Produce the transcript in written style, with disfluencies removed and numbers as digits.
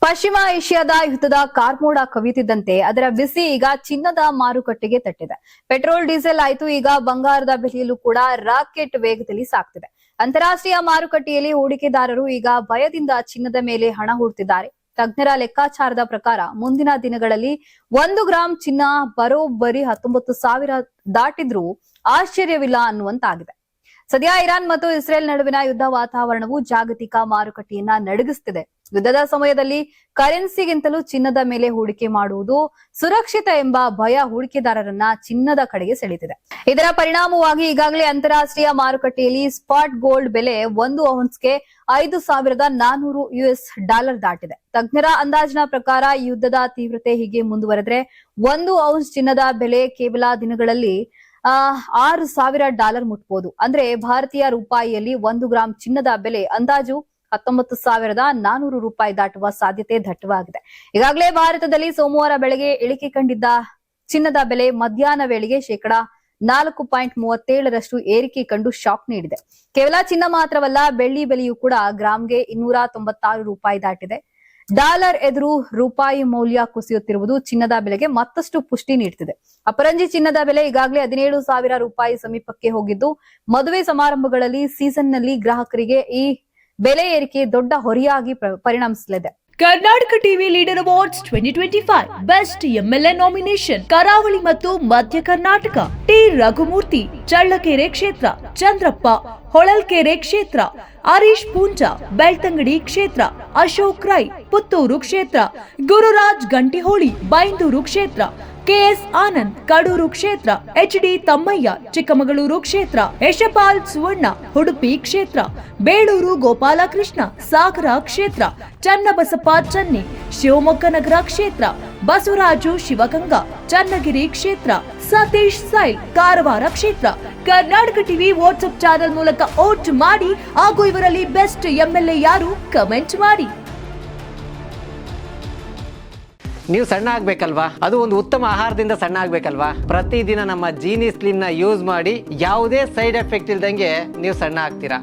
ಪಶ್ಚಿಮ ಏಷ್ಯಾದ ಯುದ್ಧದ ಕಾರ್ಮೋಡ ಕವಿಯುತ್ತಿದ್ದಂತೆ ಅದರ ಬಿಸಿ ಈಗ ಚಿನ್ನದ ಮಾರುಕಟ್ಟೆಗೆ ತಟ್ಟಿದೆ. ಪೆಟ್ರೋಲ್ ಡೀಸೆಲ್ ಆಯ್ತು, ಈಗ ಬಂಗಾರದ ಬೆಲೆಯಲ್ಲೂ ಕೂಡ ರಾಕೆಟ್ ವೇಗದಲ್ಲಿ ಸಾಗ್ತಿದೆ. ಅಂತಾರಾಷ್ಟ್ರೀಯ ಮಾರುಕಟ್ಟೆಯಲ್ಲಿ ಹೂಡಿಕೆದಾರರು ಈಗ ಭಯದಿಂದ ಚಿನ್ನದ ಮೇಲೆ ಹಣ ಹೂಡ್ತಿದ್ದಾರೆ. ತಜ್ಞರ ಲೆಕ್ಕಾಚಾರದ ಪ್ರಕಾರ ಮುಂದಿನ ದಿನಗಳಲ್ಲಿ 1 ಗ್ರಾಂ ಚಿನ್ನ ಬರೋಬ್ಬರಿ 19,000 ದಾಟಿದ್ರೂ ಆಶ್ಚರ್ಯವಿಲ್ಲ ಅನ್ನುವಂತಾಗಿದೆ. ಸದ್ಯ ಇರಾನ್ ಮತ್ತು ಇಸ್ರೇಲ್ ನಡುವಿನ ಯುದ್ಧ ವಾತಾವರಣವು ಜಾಗತಿಕ ಮಾರುಕಟ್ಟೆಯನ್ನ ನಡುಗಿಸುತ್ತಿದೆ. ಯುದ್ಧದ ಸಮಯದಲ್ಲಿ ಕರೆನ್ಸಿಗಿಂತಲೂ ಚಿನ್ನದ ಮೇಲೆ ಹೂಡಿಕೆ ಮಾಡುವುದು ಸುರಕ್ಷಿತ ಎಂಬ ಭಯ ಹೂಡಿಕೆದಾರರನ್ನ ಚಿನ್ನದ ಕಡೆಗೆ ಸೆಳೆದಿದೆ. ಇದರ ಪರಿಣಾಮವಾಗಿ ಈಗಾಗಲೇ ಅಂತಾರಾಷ್ಟ್ರೀಯ ಮಾರುಕಟ್ಟೆಯಲ್ಲಿ ಸ್ಪಾಟ್ ಗೋಲ್ಡ್ ಬೆಲೆ 1 ಔನ್ಸ್ಗೆ $5,400 ದಾಟಿದೆ. ತಜ್ಞರ ಅಂದಾಜಿನ ಪ್ರಕಾರ ಯುದ್ಧದ ತೀವ್ರತೆ ಹೀಗೆ ಮುಂದುವರೆದ್ರೆ 1 ಔನ್ಸ್ ಚಿನ್ನದ ಬೆಲೆ ಕೇವಲ ದಿನಗಳಲ್ಲಿ $6,000 ಮುಟ್ಬಹುದು. ಅಂದ್ರೆ ಭಾರತೀಯ ರೂಪಾಯಿಯಲ್ಲಿ 1 ಗ್ರಾಂ ಚಿನ್ನದ ಬೆಲೆ ಅಂದಾಜು $19,400 ದಾಟುವ ಸಾಧ್ಯತೆ ದಟ್ಟವಾಗಿದೆ. ಈಗಾಗಲೇ ಭಾರತದಲ್ಲಿ ಸೋಮವಾರ ಬೆಳಗ್ಗೆ ಇಳಿಕೆ ಕಂಡಿದ್ದ ಚಿನ್ನದ ಬೆಲೆ ಮಧ್ಯಾಹ್ನ ವೇಳೆಗೆ $4.37 ಏರಿಕೆ ಕಂಡು ಶಾಕ್ ನೀಡಿದೆ. ಕೇವಲ ಚಿನ್ನ ಮಾತ್ರವಲ್ಲ, ಬೆಳ್ಳಿ ಬೆಲೆಯೂ ಕೂಡ ಗ್ರಾಂಗೆ $296 ದಾಟಿದೆ. ಡಾಲರ್ ಎದುರು ರೂಪಾಯಿ ಮೌಲ್ಯ ಕುಸಿಯುತ್ತಿರುವುದು ಚಿನ್ನದ ಬೆಲೆಗೆ ಮತ್ತಷ್ಟು ಪುಷ್ಟಿ ನೀಡುತ್ತಿದೆ. ಅಪರಂಜಿ ಚಿನ್ನದ ಬೆಲೆ ಈಗಾಗಲೇ $17,000 ಸಮೀಪಕ್ಕೆ ಹೋಗಿದ್ದು, ಮದುವೆ ಸಮಾರಂಭಗಳಲ್ಲಿ ಸೀಸನ್ನಲ್ಲಿ ಗ್ರಾಹಕರಿಗೆ ಈ ಬೆಲೆ ಏರಿಕೆ ದೊಡ್ಡ ಹೊರೆಯಾಗಿ ಪರಿಣಮಿಸಲಿದೆ. Karnataka TV leader awards 2025 best MLA nomination Karavali ಮತ್ತು ಮಧ್ಯ ಕರ್ನಾಟಕ. ಟಿ ರಘುಮೂರ್ತಿ ಚಳ್ಳಕೆರೆ ಕ್ಷೇತ್ರ, ಚಂದ್ರಪ್ಪ ಹೊಳಲ್ಕೆರೆ ಕ್ಷೇತ್ರ, ಹರೀಶ್ ಪೂಂಜಾ ಬೆಳ್ತಂಗಡಿ ಕ್ಷೇತ್ರ, ಅಶೋಕ್ ರೈ ಪುತ್ತೂರು ಕ್ಷೇತ್ರ, ಗುರುರಾಜ್ ಗಂಟಿಹೋಳಿ ಬೈಂದೂರು ಕ್ಷೇತ್ರ, ಕೆಎಸ್ ಆನಂದ್ ಕಡೂರು ಕ್ಷೇತ್ರ, ಎಚ್ಡಿ ತಮ್ಮಯ್ಯ ಚಿಕ್ಕಮಗಳೂರು ಕ್ಷೇತ್ರ, ಯಶಪಾಲ್ ಸುವರ್ಣ ಉಡುಪಿ ಕ್ಷೇತ್ರ, ಬೇಳೂರು ಗೋಪಾಲಕೃಷ್ಣ ಸಾಗರ ಕ್ಷೇತ್ರ, ಚನ್ನಬಸಪ್ಪ ಚನ್ನಿ ಶಿವಮೊಗ್ಗ ನಗರ ಕ್ಷೇತ್ರ, ಬಸವರಾಜು ಶಿವಗಂಗಾ ಚನ್ನಗಿರಿ ಕ್ಷೇತ್ರ, ಸತೀಶ್ ಸೈಲ್ ಕಾರವಾರ ಕ್ಷೇತ್ರ. ಕರ್ನಾಟಕ ಟಿವಿ ವಾಟ್ಸ್ಆಪ್ ಚಾನೆಲ್ ಮೂಲಕ ವೋಟ್ ಮಾಡಿ ಹಾಗೂ ಇವರಲ್ಲಿ ಬೆಸ್ಟ್ ಎಂಎಲ್ಎ ಯಾರು ಕಮೆಂಟ್ ಮಾಡಿ. ನೀವು ಸಣ್ಣ ಆಗ್ಬೇಕಲ್ವಾ? ಅದು ಒಂದು ಉತ್ತಮ ಆಹಾರದಿಂದ ಸಣ್ಣ ಆಗ್ಬೇಕಲ್ವಾ? ಪ್ರತಿದಿನ ನಮ್ಮ ಜೀನಿ ಸ್ಲಿಮ್ ನ ಯೂಸ್ ಮಾಡಿ ಯಾವುದೇ ಸೈಡ್ ಎಫೆಕ್ಟ್ ಇಲ್ದಂಗೆ ನೀವು ಸಣ್ಣ ಆಗ್ತೀರಾ.